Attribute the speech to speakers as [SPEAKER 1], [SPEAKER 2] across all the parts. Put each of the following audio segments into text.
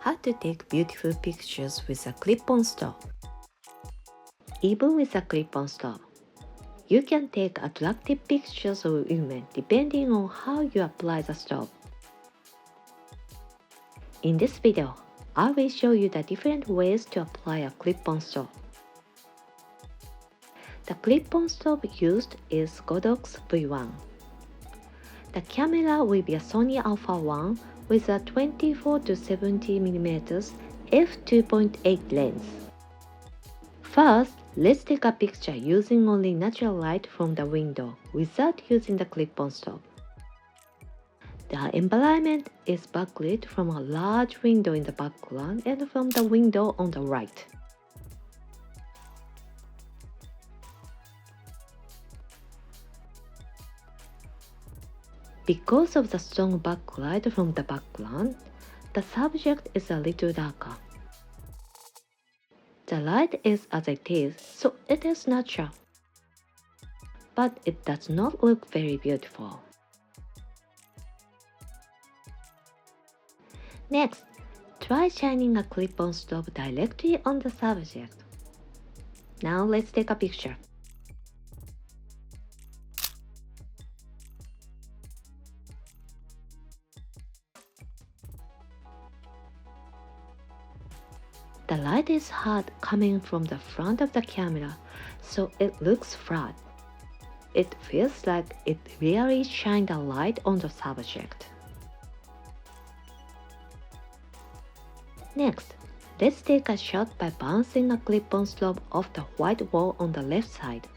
[SPEAKER 1] How to take beautiful pictures with a clip-on stove. Even with a clip-on stove, you can take attractive pictures of women depending on how you apply the stove. In this video, I will show you the different ways to apply a clip-on stove. The clip-on stove used is Godox V1. The camera will be a Sony Alpha 1 with a 24 to 70mm f2.8 lens. First, let's take a picture using only natural light from the window without using the clip-on stove. The environment is backlit from a large window in the background and from the window on the right. Because of the strong backlight from the background, the subject is a little darker. The light is as it is, so it is natural. But it does not look very beautiful. Next, try shining a clip-on stove directly on the subject. Now let's take a picture. The light is hard coming from the front of the camera, so it looks flat. It feels like it really shined a light on the subject. Next, let's take a shot by bouncing a clip-on stove off the white wall on the left side.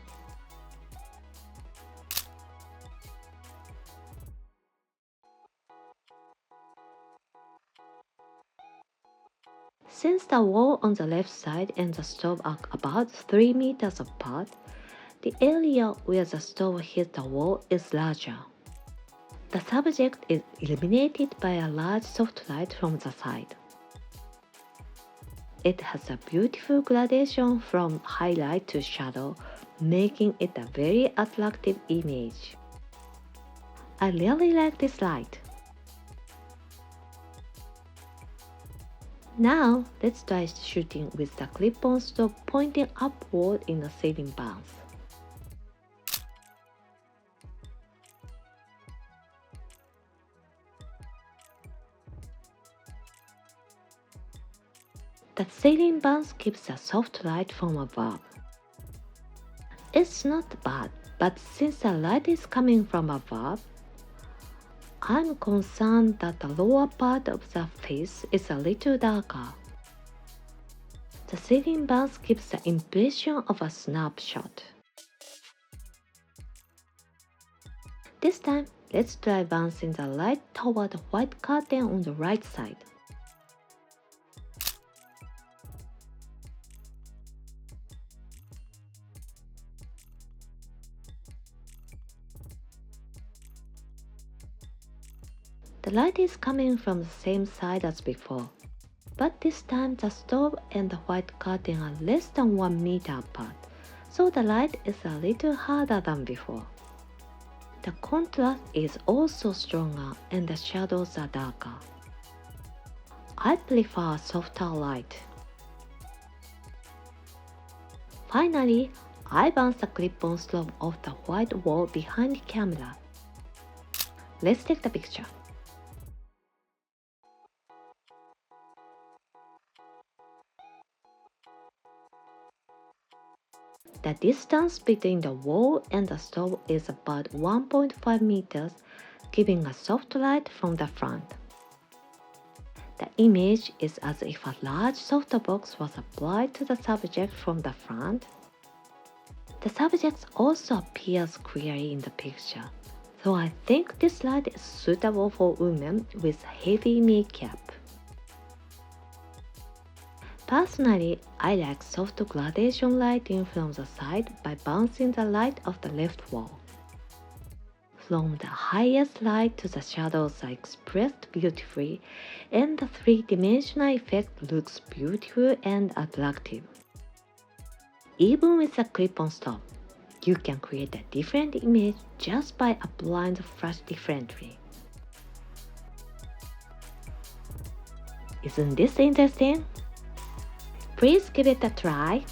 [SPEAKER 1] Since the wall on the left side and the stove are about 3 meters apart, the area where the stove hits the wall is larger. The subject is illuminated by a large soft light from the side. It has a beautiful gradation from highlight to shadow, making it a very attractive image. I really like this light. Now, let's try shooting with the clip-on stove pointing upward in a ceiling bounce. The ceiling bounce gives a soft light from above. It's not bad, but since the light is coming from above, I'm concerned that the lower part of the face is a little darker. The ceiling bounce gives the impression of a snapshot. This time, let's try bouncing the light toward the white curtain on the right side. The light is coming from the same side as before, but this time the stove and the white curtain are less than 1 meter apart, so the light is a little harder than before. The contrast is also stronger and the shadows are darker. I prefer a softer light. Finally, I bounce the clip-on stove off the white wall behind the camera. Let's take the picture. The distance between the wall and the stove is about 1.5 meters, giving a soft light from the front. The image is as if a large softbox was applied to the subject from the front. The subject also appears clearly in the picture, so I think this light is suitable for women with heavy makeup. Personally, I like soft gradation lighting from the side by bouncing the light off the left wall. From the highest light to the shadows are expressed beautifully, and the three-dimensional effect looks beautiful and attractive. Even with a clip-on stove, you can create a different image just by applying the flash differently. Isn't this interesting? Please give it a try.